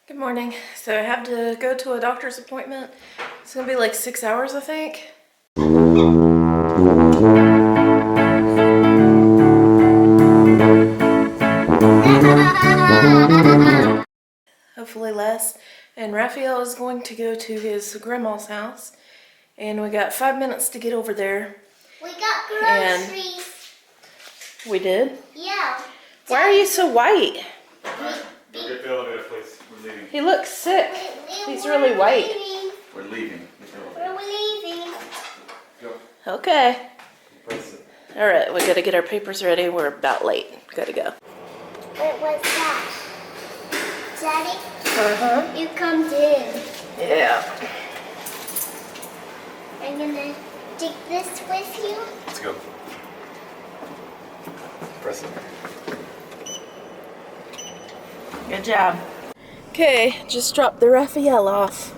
Good morning. So I have to go to a doctor's appointment. It's gonna be like 6 hours, I think. Hopefully less. And Rafael is going to go to his grandma's house. And we got 5 minutes to get over there. We got groceries. We did? Yeah. Why are you so white? Go get the elevator, please. We're leaving. He looks sick. He's really white. We're leaving. We're leaving. Go. Okay. Press it. All right, we gotta get our papers ready. We're about late. Gotta go. What was that? Daddy? Uh-huh. You come in. Yeah. I'm gonna take this with you. Let's go. Press it. Good job. Okay, just dropped the Rafael off.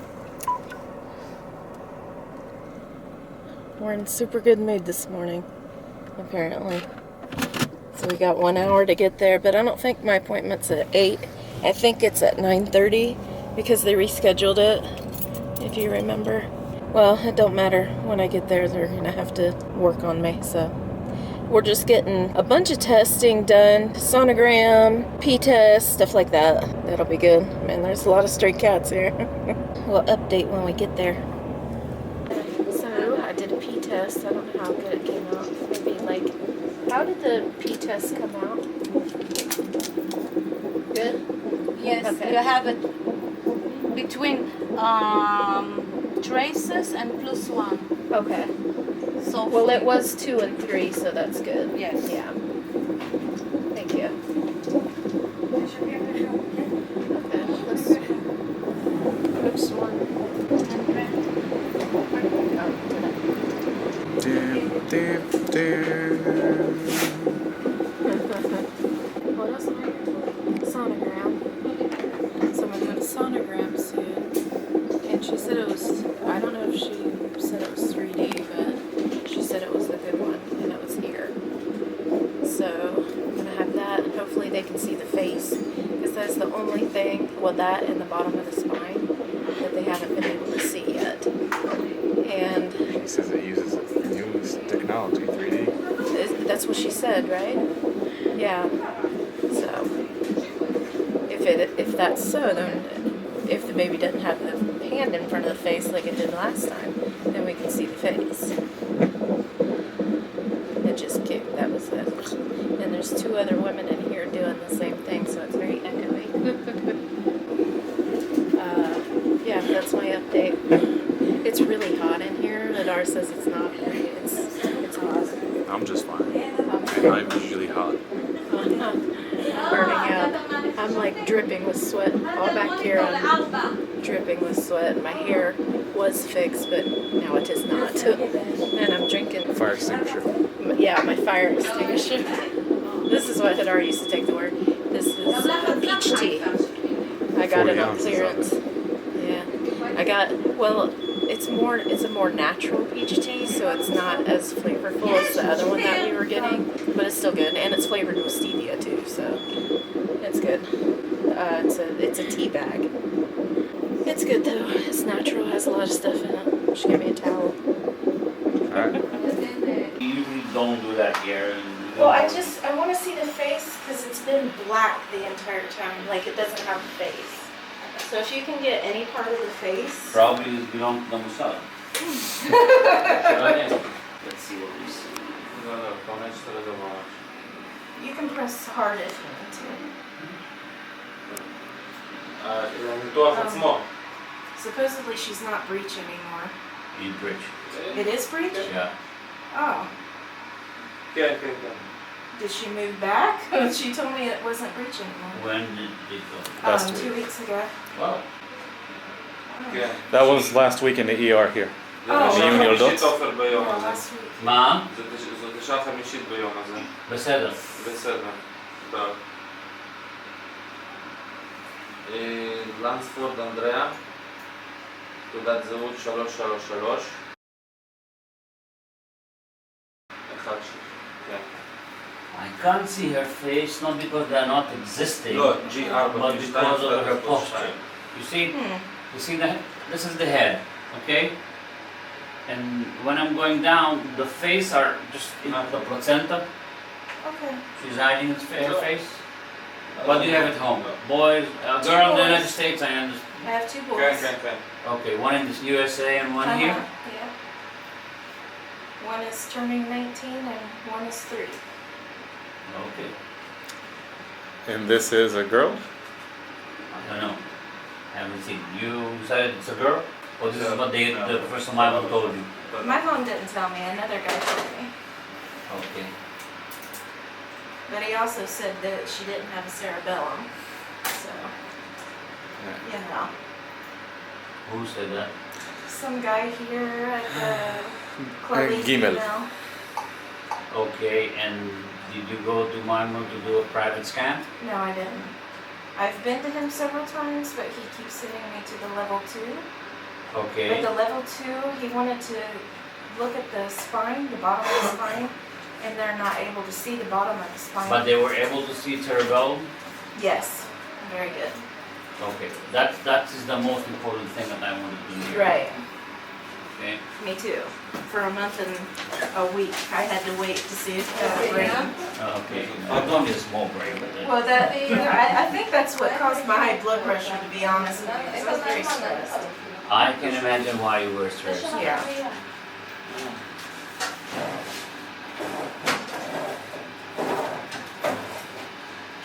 We're in super good mood this morning, apparently. So we got 1 hour to get there, but I don't think my appointment's at 8. I think it's at 9:30 because they rescheduled it, if you remember. Well, it don't matter. When I get there, they're gonna have to work on me, so. We're just getting a bunch of testing done. Sonogram, P-test, stuff like that. That'll be good. Man, there's a lot of stray cats here. We'll update when we get there. So, I did a P-test. I don't know how good it came out. Maybe like, how did the P-test come out? Good? Yes, Okay. you have it between traces and +1. Okay. So Well, it was 2 and 3, so that's good. Yes. Yeah. Thank you. Okay, let's... Which one? What else am I here for? Sonogram. So I'm gonna go to Sonogram soon. And she said it was, I don't know if she said it was 3D, but she said it was a good one, and it was here. So I'm gonna have that, and hopefully they can see the face, because that's the only thing, well, that and the bottom of the spine, that they haven't been able to see yet. And She says it uses newest technology, 3D. that's what she said, right? Yeah. So if that's so, then if the baby doesn't have the hand in front of the face like it did last time, then we can see the face. It just kicked. That was it. And there's 2 other women in here doing the same thing, so it's very echoey. Yeah, that's my update. It's really hot in here. Hadar says it's not. It's hot. I'm just fine. I'm I'm usually hot. burning out. I'm like dripping with sweat. All back here I'm dripping with sweat. My hair was fixed, but now it is not. And I'm drinking. Fire extinguisher. Yeah, my fire extinguisher. This is what Hadar used to take to work. This is peach tea. I got it 40 on ounces clearance. Yeah, I got. Well, it's a more natural peach tea, so it's not as flavorful as the other one that we were getting, but it's still good, and it's flavored with stevia too, so it's good. It's a tea bag. It's good though. It's natural. Has a lot of stuff in it. She gave me a towel. Alright. You usually don't do that here. Well, I want to see the face because it's been black the entire time. Like it doesn't have a face. So if you can get any part of the face. Probably it belongs to the Musad. Let's see what we see. You can press hard if you need to. Supposedly she's not breech anymore. In bridge. It is breech? Yeah. Oh. Did she move back? She told me it wasn't breech anymore. When did it go? Last week. 2 weeks ago. Wow. That was last week in the ER here. Oh. Junior dots. No, last week. מה? זאת השעה החמישית ביום הזה. בסדר. בסדר. טוב. לנספורד אנדריאה, תעודת זהות 333. כן. I can't see her face, not because they are not existing, לא, G4, but because of her posture. You see? You see that? This is the head, okay? And when I'm going down, the face are just the placenta. Okay. She's hiding her face. What do you have at home? Boys, a girl in the United States, I understand. I have 2 boys. כן, כן, כן. Okay, one in the USA and one here? Yeah. One is turning 19 and one is 3. Okay, And this is a girl? I don't know. I haven't seen. You said it's a girl? Or this is what the professional Bible told you? My mom didn't tell me, another guy told me. Okay. But he also said that she didn't have a cerebellum. So, you know. Who said that? Some guy here at the clothing Gimel. email. Okay, and did you go to Malmo to do a private scan? No, I didn't. I've been to him several times, but he keeps sending me to the level 2. Okay. But the level 2, he wanted to look at the spine, the bottom of the spine, and they're not able to see the bottom of the spine. But they were able to see cerebellum? Yes, very good. Okay, that is the most important thing that I wanted to hear. Right, Okay. me too. For a month and a week, I had to wait to see if the brain. Okay. It's only a small break, but Well, I think that's what caused my high blood pressure, to be honest with you, 'cause I was very stressed. I can imagine why you were stressed. Yeah.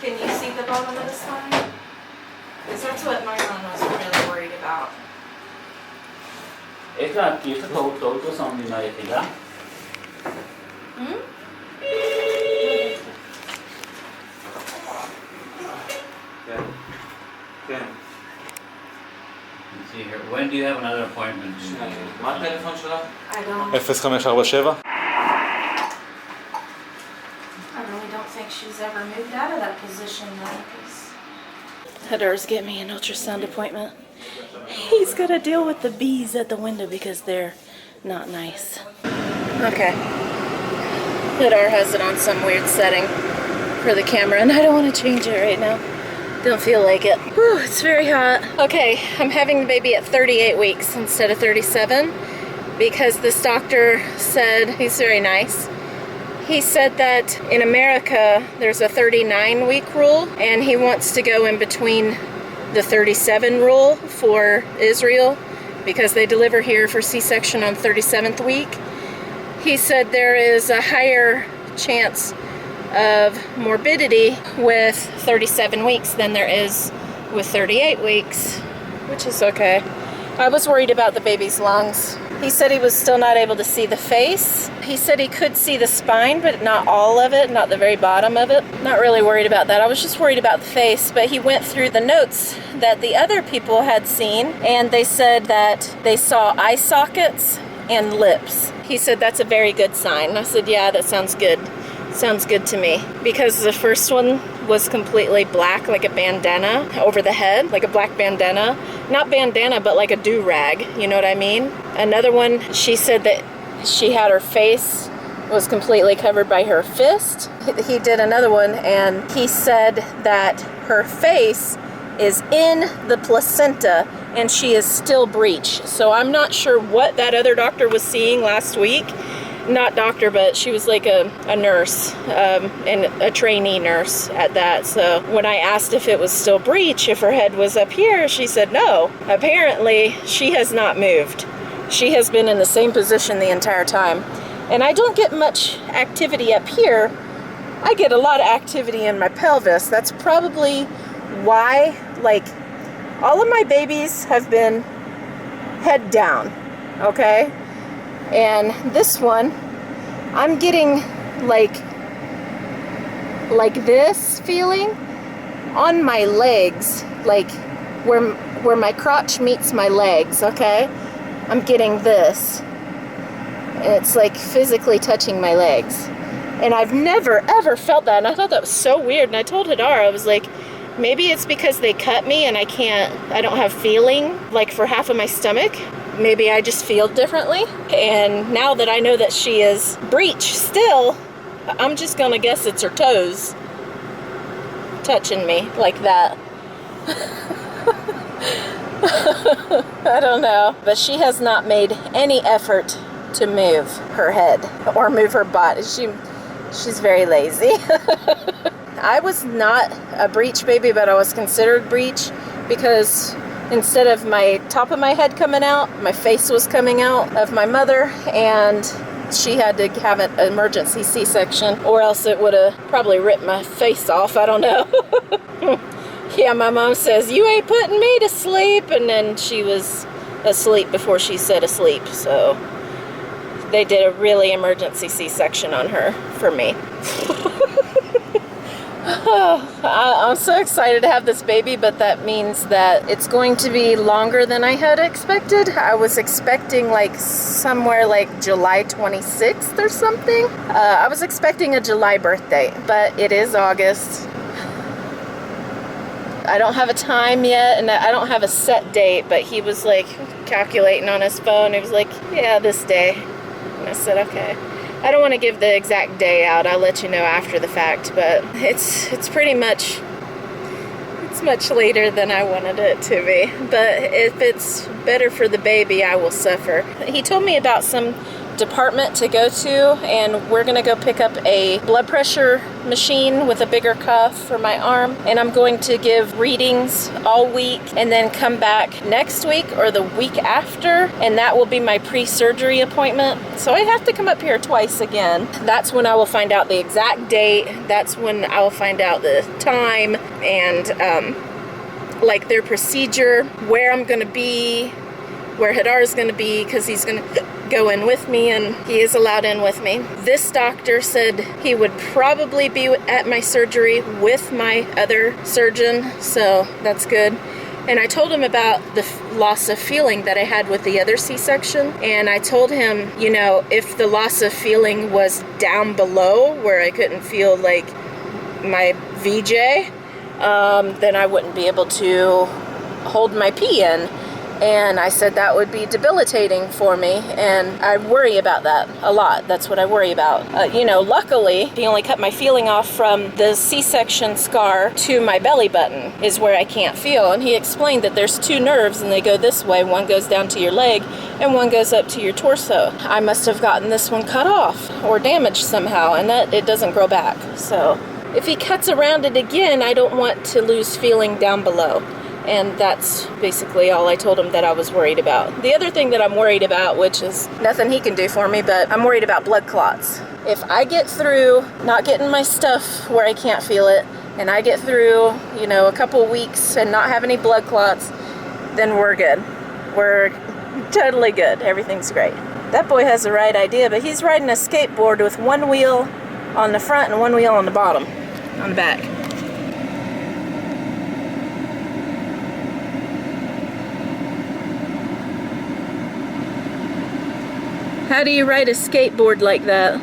Can you see the bottom of the spine? Because that's what my mom was really worried about. Eka, kita tahu to sa hindi na itiga. כן. כן. Let's see here. When do you have another appointment? מה הטלפון שלך? I don't. 0547? I really don't think she's ever moved out of that position though. Hadar's getting me an ultrasound appointment. He's got to deal with the bees at the window because they're not nice. Okay. Hadar has it on some weird setting for the camera, and I don't want to change it right now. Don't feel like it. Whew, it's very hot. Okay, I'm having the baby at 38 weeks instead of 37 because this doctor said, he's very nice, he said that in America there's a 39-week rule, and he wants to go in between the 37 rule for Israel because they deliver here for C-section on 37th week. He said there is a higher chance of morbidity with 37 weeks than there is with 38 weeks, which is okay. I was worried about the baby's lungs. He said he was still not able to see the face. He said he could see the spine, but not all of it, not the very bottom of it. Not really worried about that. I was just worried about the face, but he went through the notes that the other people had seen, and they said that they saw eye sockets and lips. He said that's a very good sign. I said, yeah, that sounds good. Sounds good to me. Because the first one was completely black, like a bandana over the head, like a black bandana. Not bandana, but like a do-rag, you know what I mean? Another one, she said that she had her face was completely covered by her fist. He did another one, and he said that her face is in the placenta and she is still breech. So I'm not sure what that other doctor was seeing last week. Not doctor, but she was like a nurse, and a trainee nurse at that. So when I asked if it was still breech, if her head was up here, she said no. Apparently, she has not moved. She has been in the same position the entire time. And I don't get much activity up here. I get a lot of activity in my pelvis. That's probably why, like, all of my babies have been head down, okay? And this one, I'm getting like this feeling on my legs, like where my crotch meets my legs, okay? I'm getting this. And it's like physically touching my legs. And I've never ever felt that, and I thought that was so weird. And I told Hadar, I was like, maybe it's because they cut me and I don't have feeling like for half of my stomach. Maybe I just feel differently. And now that I know that she is breech still, I'm just gonna guess it's her toes touching me like that. I don't know. But she has not made any effort to move her head or move her body. She's very lazy. I was not a breech baby, but I was considered breech because instead of my top of my head coming out, my face was coming out of my mother, and she had to have an emergency C-section, or else it would have probably ripped my face off. I don't know. Yeah, my mom says, "You ain't putting me to sleep," and then she was asleep before she said asleep, so they did a really emergency C-section on her for me. I'm so excited to have this baby, but that means that it's going to be longer than I had expected. I was expecting like somewhere like July 26th or something. I was expecting a July birthday, but it is August. I don't have a time yet, and I don't have a set date, but he was like calculating on his phone. He was like, "Yeah, this day." And I said, "Okay." I don't want to give the exact day out. I'll let you know after the fact, but it's pretty much, it's much later than I wanted it to be. But if it's better for the baby, I will suffer. He told me about some department to go to, and we're gonna go pick up a blood pressure machine with a bigger cuff for my arm, and I'm going to give readings all week and then come back next week or the week after, and that will be my pre-surgery appointment. So I have to come up here twice again. That's when I will find out the exact date. That's when I will find out the time and like their procedure, where I'm gonna be, where Hadar is gonna be, because he's gonna go in with me, and he is allowed in with me. This doctor said he would probably be at my surgery with my other surgeon, so that's good. And I told him about the loss of feeling that I had with the other C-section, and I told him, you know, if the loss of feeling was down below where I couldn't feel like my VJ, then I wouldn't be able to hold my pee in. And I said that would be debilitating for me, and I worry about that a lot. That's what I worry about. You know, luckily, he only cut my feeling off from the C-section scar to my belly button is where I can't feel. And he explained that there's two nerves, and they go this way. One goes down to your leg, and one goes up to your torso. I must have gotten this one cut off or damaged somehow, and that it doesn't grow back. So if he cuts around it again, I don't want to lose feeling down below. And that's basically all I told him that I was worried about. The other thing that I'm worried about, which is nothing he can do for me, but I'm worried about blood clots. If I get through not getting my stuff where I can't feel it, and I get through, you know, a couple weeks and not have any blood clots, then we're good. We're totally good. Everything's great. That boy has the right idea, but he's riding a skateboard with one wheel on the front and one wheel on the bottom, on the back. How do you ride a skateboard like that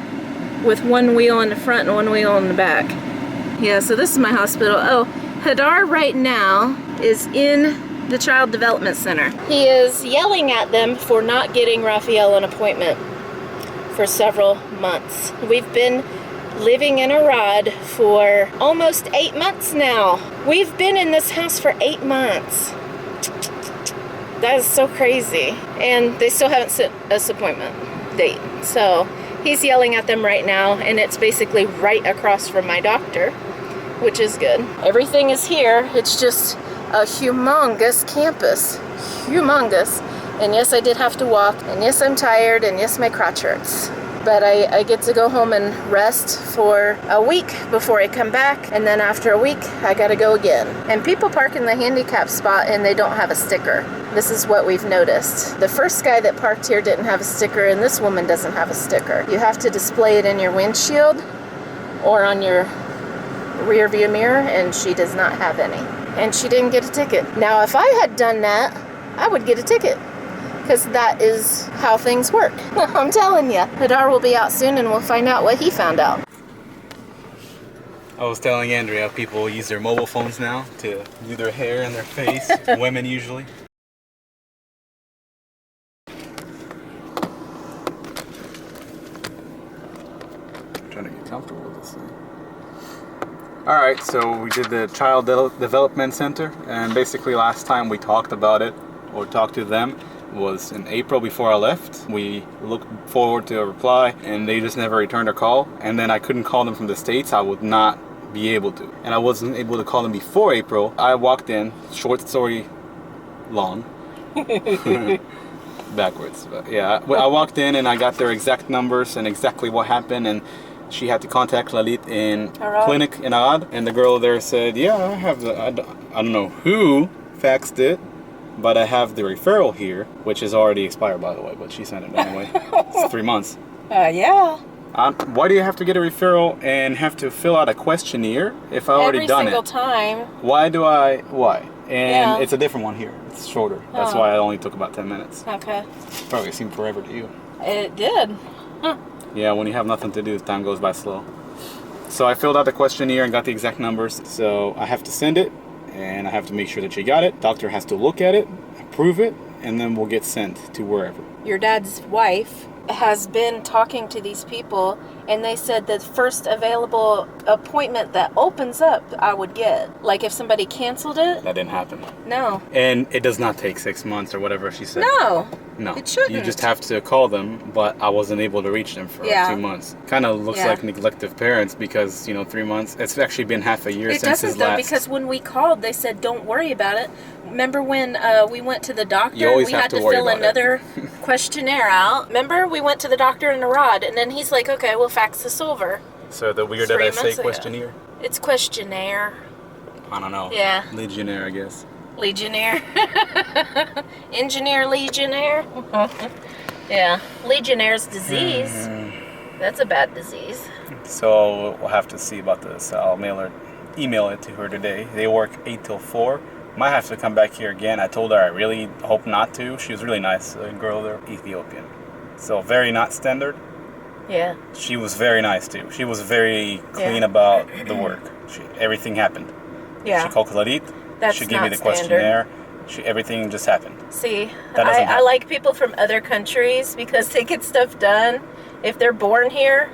with one wheel on the front and one wheel on the back? Yeah, so this is my hospital. Oh, Hadar right now is in the Child Development Center. He is yelling at them for not getting Rafael an appointment for several months. We've been living in a rod for almost 8 months now. We've been in this house for 8 months. That is so crazy. And they still haven't set us appointment date. So he's yelling at them right now, and it's basically right across from my doctor, which is good. Everything is here. It's just a humongous campus. Humongous. And yes, I did have to walk, and yes, I'm tired, and yes, my crotch hurts. But I get to go home and rest for a week before I come back, and then after a week, I gotta go again. And people park in the handicap spot and they don't have a sticker. This is what we've noticed. The first guy that parked here didn't have a sticker, and this woman doesn't have a sticker. You have to display it in your windshield or on your rear view mirror, and she does not have any. And she didn't get a ticket. Now, if I had done that, I would get a ticket, because that is how things work. I'm telling you. Hadar will be out soon, and we'll find out what he found out. I was telling Andrea, people use their mobile phones now to do their hair and their face, women usually. Trying to get comfortable with this thing. Alright, so we did the Child Development Center, and basically last time we talked about it. or talk to them was in April before I left. We looked forward to a reply and they just never returned our call. And then I couldn't call them from the States. I would not be able to. And I wasn't able to call them before April. I walked in, short story long. Backwards. But yeah, I walked in and I got their exact numbers and exactly what happened. And she had to contact Lalit in clinic in Ad. And the girl there said, yeah, I have the, I don't know who faxed it, but I have the referral here, which is already expired, by the way, but she sent it anyway. It's 3 months. Yeah. Why do you have to get a referral and have to fill out a questionnaire if I already done it? Every single time. Why? And Yeah. it's a different one here. It's shorter. That's why it only took about 10 minutes. Okay. Probably seemed forever to you. It did. Yeah, when you have nothing to do, time goes by slow. So I filled out the questionnaire and got the exact numbers. So I have to send it, and I have to make sure that she got it. Doctor has to look at it, approve it, and then we'll get sent to wherever. Your dad's wife has been talking to these people, and they said the first available appointment that opens up, I would get. Like if somebody canceled it? That didn't happen. No. And it does not take 6 months or whatever she said. No. No. It shouldn't. You just have to call them, but I wasn't able to reach them for 2 months. Kind of looks like neglective parents because, 3 months. It's actually been half a year It since his doesn't though, last. because when we called, they said don't worry about it. Remember when we went to the doctor? You always we have had to to worry fill about it. another questionnaire out. Remember we went to the doctor in Arad, and then he's like, "Okay, we'll fax this over." So the weird 3 that I say months ago. questionnaire? It's questionnaire. I don't know. Yeah. Legionnaire, I guess. Legionnaire. Engineer Legionnaire. Yeah. Legionnaire's disease. That's a bad disease. So we'll have to see about this. I'll email it to her today. They work 8 till 4. Might have to come back here again. I told her I really hope not to. She was really nice. A girl there, Ethiopian. So very not standard. Yeah. She was very nice too. She was very clean about the work. Everything happened. Yeah. She called Clarit. That's She gave me not the questionnaire. Everything just happened. See, That doesn't I happen. like people from other countries because they get stuff done. If they're born here,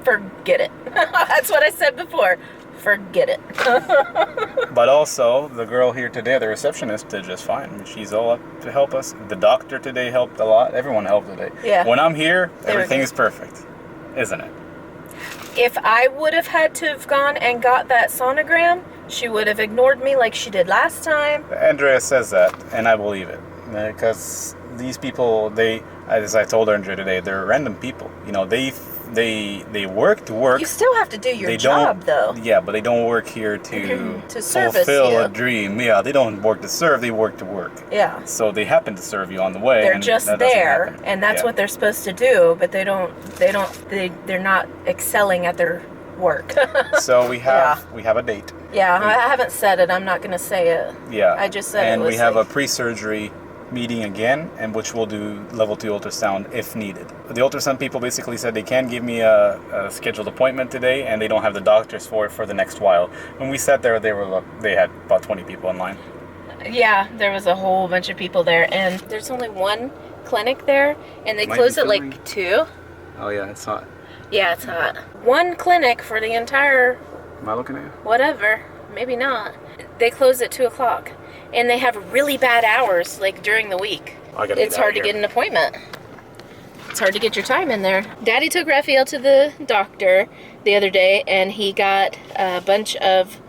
forget it. That's what I said before. Forget it. But also, the girl here today, the receptionist, did just fine. She's all up to help us. The doctor today helped a lot. Everyone helped today. Yeah. When I'm here, They were everything good. is perfect, isn't it? If I would have had to have gone and got that sonogram, she would have ignored me like she did last time. Andrea says that, and I believe it. Because these people, as I told Andrea today, they're random people. They work to work. You still have to do your They job, don't, though. Yeah, but they don't work here to service fulfill you. a dream. Yeah, they don't work to serve, they work to work. Yeah. So they happen to serve you on the way. They're and just that doesn't there, happen. and that's Yeah. what they're supposed to do, but they're not excelling at their work. So we have a date. Yeah, I haven't said it. I'm not going to say it. Yeah. I just said and it was we have like- a pre-surgery meeting again, and which we'll do level 2 ultrasound if needed. The ultrasound people basically said they can give me a scheduled appointment today, and they don't have the doctors for it for the next while. When we sat there, they had about 20 people in line. Yeah, there was a whole bunch of people there, and there's only one clinic there, and they Might close be at like filming. 2. Oh yeah, it's hot. Yeah, it's hot. One clinic for the entire Am I looking at you? whatever. Maybe not. They close at 2 o'clock, and they have really bad hours like during the week. I gotta It's get out hard to here. get an appointment. It's hard to get your time in there. Daddy took Rafael to the doctor the other day, and he got a bunch of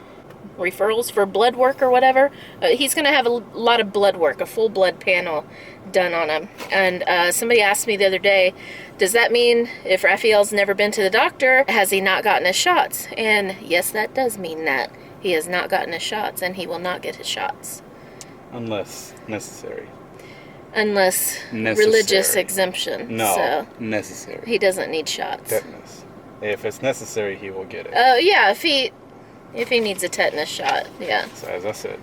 referrals for blood work or whatever. He's going to have a lot of blood work, a full blood panel done on him. And somebody asked me the other day, does that mean if Rafael's never been to the doctor, has he not gotten his shots? And yes, that does mean that. He has not gotten his shots, and he will not get his shots. Unless necessary. Unless Necessary. religious exemption. No, So necessary. he doesn't need shots. Tetanus. If it's necessary, he will get it. Yeah, if he needs a tetanus shot, yeah. So as I said,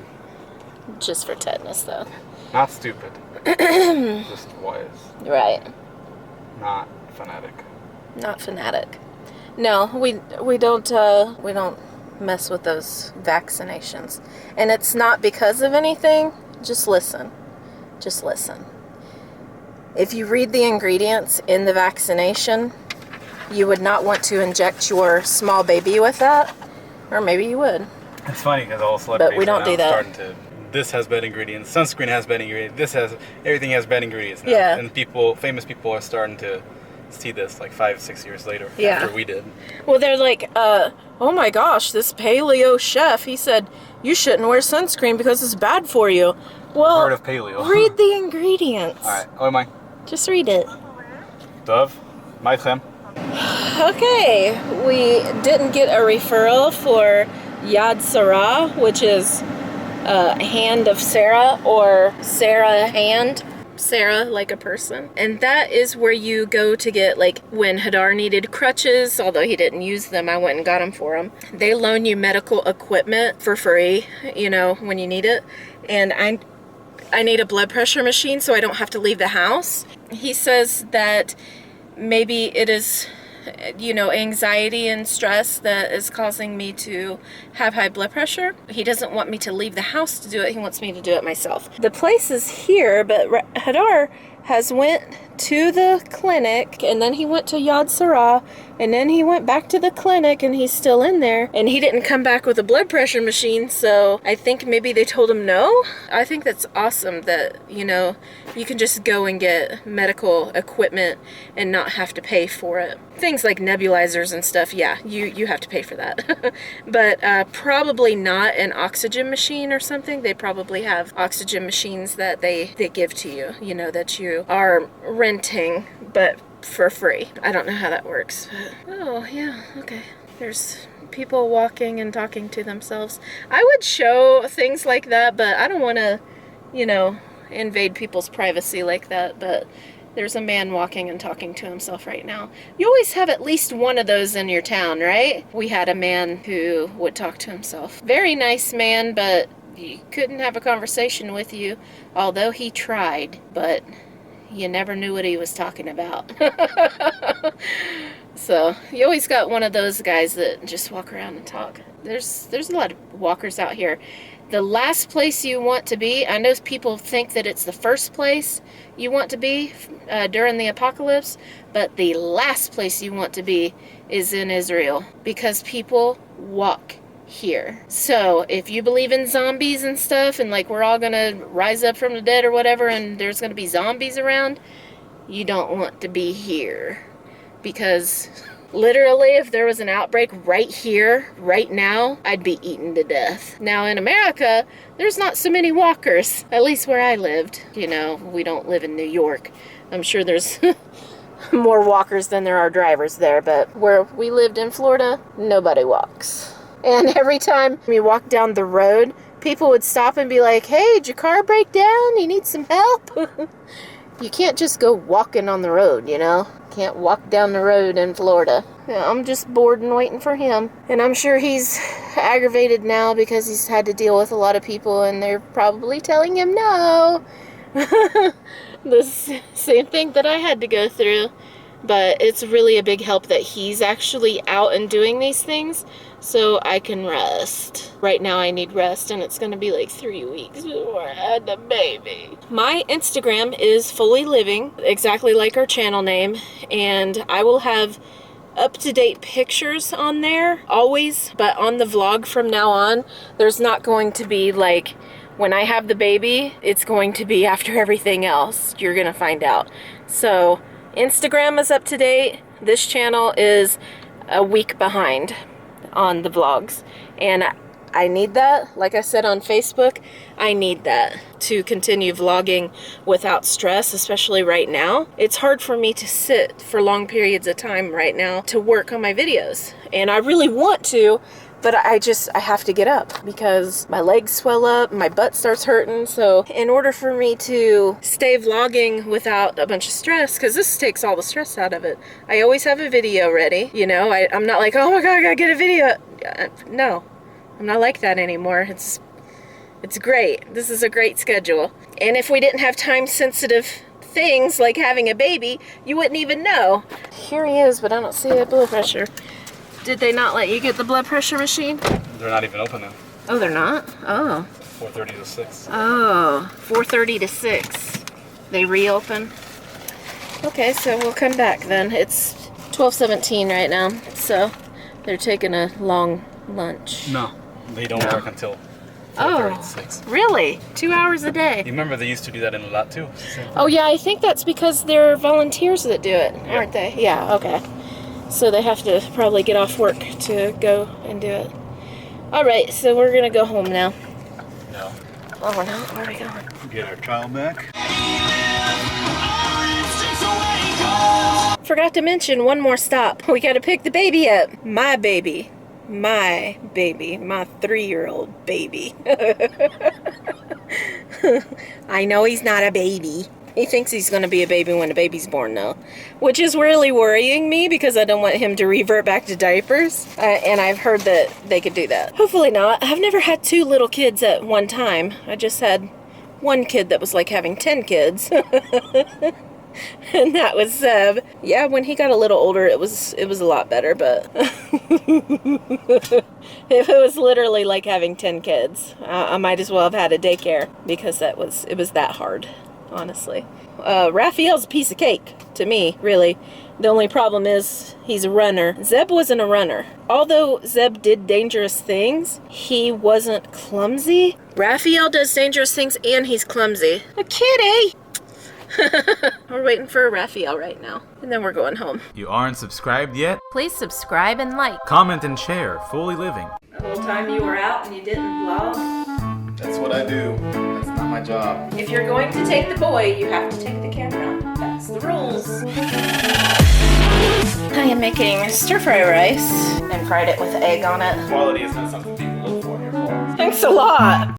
Just for tetanus though. not stupid, just wise, Right. not fanatic. Not fanatic. No, we don't mess with those vaccinations. And it's not because of anything. Just listen. Just listen. If you read the ingredients in the vaccination, you would not want to inject your small baby with that. Or maybe you would. It's funny because all celebrities we don't are do now that. starting to this has bad ingredients, sunscreen has bad ingredients, everything has bad ingredients now. Yeah. And famous people are starting to see this like 5-6 years later after we did. Well, they're like, oh my gosh, this paleo chef, he said you shouldn't wear sunscreen because it's bad for you. Well, Part of paleo. read the ingredients. All right. Oh my. Just read it. Dove. Maichem. Okay, we didn't get a referral for Yad Sarah, which is Hand of Sarah, or Sarah Hand. Sarah, like a person. And that is where you go to get, like, when Hadar needed crutches, although he didn't use them, I went and got them for him. They loan you medical equipment for free, you know, when you need it. And I need a blood pressure machine so I don't have to leave the house. He says that maybe it is, you know, anxiety and stress that is causing me to have high blood pressure. He doesn't want me to leave the house to do it. He wants me to do it myself. The place is here, but Hadar has went to the clinic, and then he went to Yad Sarah, and then he went back to the clinic, and he's still in there, and he didn't come back with a blood pressure machine, so I think maybe they told him no. I think that's awesome that, you know, you can just go and get medical equipment and not have to pay for it. Things like nebulizers and stuff, yeah, you have to pay for that. But probably not an oxygen machine or something. They probably have oxygen machines that they give to you, you know, that you are renting, but for free. I don't know how that works. Oh, yeah, okay. There's people walking and talking to themselves. I would show things like that, but I don't want to, you know, invade people's privacy like that, but there's a man walking and talking to himself right now. You always have at least one of those in your town, right? We had a man who would talk to himself. Very nice man, but he couldn't have a conversation with you, although he tried, but you never knew what he was talking about. So you always got one of those guys that just walk around and talk. There's a lot of walkers out here. The last place you want to be, I know people think that it's the first place you want to be during the apocalypse, but the last place you want to be is in Israel, because people walk here. So if you believe in zombies and stuff, and like we're all gonna rise up from the dead or whatever, and there's gonna be zombies around, you don't want to be here, because literally if there was an outbreak right here, right now, I'd be eaten to death. Now in America, there's not so many walkers, at least where I lived. You know, we don't live in New York. I'm sure there's more walkers than there are drivers there, but where we lived in Florida, nobody walks. And every time we walk down the road, people would stop and be like, hey, did your car break down? You need some help? You can't just go walking on the road, you know? Can't walk down the road in Florida. Yeah, I'm just bored and waiting for him. And I'm sure he's aggravated now because he's had to deal with a lot of people and they're probably telling him no. The same thing that I had to go through. But it's really a big help that he's actually out and doing these things so I can rest. Right now I need rest, and it's going to be like 3 weeks before I had the baby. My Instagram is FoolyLiving, exactly like our channel name, and I will have up-to-date pictures on there always, but on the vlog from now on, there's not going to be like when I have the baby, it's going to be after everything else. You're going to find out. So Instagram is up to date. This channel is a week behind on the vlogs, and I need that. Like I said on Facebook, I need that to continue vlogging without stress, especially right now. It's hard for me to sit for long periods of time right now to work on my videos, and I really want to, but I have to get up because my legs swell up, my butt starts hurting. So in order for me to stay vlogging without a bunch of stress, because this takes all the stress out of it, I always have a video ready. You know, I'm not like, oh my God, I gotta get a video. No, I'm not like that anymore. It's great. This is a great schedule. And if we didn't have time-sensitive things like having a baby, you wouldn't even know. Here he is, but I don't see a blood pressure. Did they not let you get the blood pressure machine? They're not even open now. Oh, they're not? Oh. 4:30 to 6. Oh, 4:30 to 6. They reopen? Okay, so we'll come back then. It's 12:17 right now, so they're taking a long lunch. No, they don't work until Oh, 6. really? 2 hours a day? You remember they used to do that in Eilat too? Oh yeah, I think that's because they're volunteers that do it, aren't they? Yeah, okay. So they have to probably get off work to go and do it. All right, so we're gonna go home now. No. Oh, we're not? Where are we going? Get our child back. Forgot to mention one more stop. We gotta pick the baby up. My baby. My baby. My 3-year-old baby. I know he's not a baby. He thinks he's going to be a baby when a baby's born now, which is really worrying me because I don't want him to revert back to diapers. And I've heard that they could do that. Hopefully not. I've never had 2 little kids at one time. I just had 1 kid that was like having 10 kids. And that was Zeb. Yeah, when he got a little older, it was a lot better, but if it was literally like having 10 kids, I might as well have had a daycare because it was that hard, honestly. Raphael's a piece of cake to me, really. The only problem is he's a runner. Zeb wasn't a runner. Although Zeb did dangerous things, he wasn't clumsy. Raphael does dangerous things and he's clumsy. A kitty! We're waiting for Raphael right now, and then we're going home. You aren't subscribed yet? Please subscribe and like. Comment and share. FoolyLiving. The whole time you were out and you didn't vlog. That's what I do. That's not my job. If you're going to take the boy, you have to take the camera. That's the rules. I am making stir-fry rice and fried it with egg on it. Quality is not something people look for here. Thanks a lot.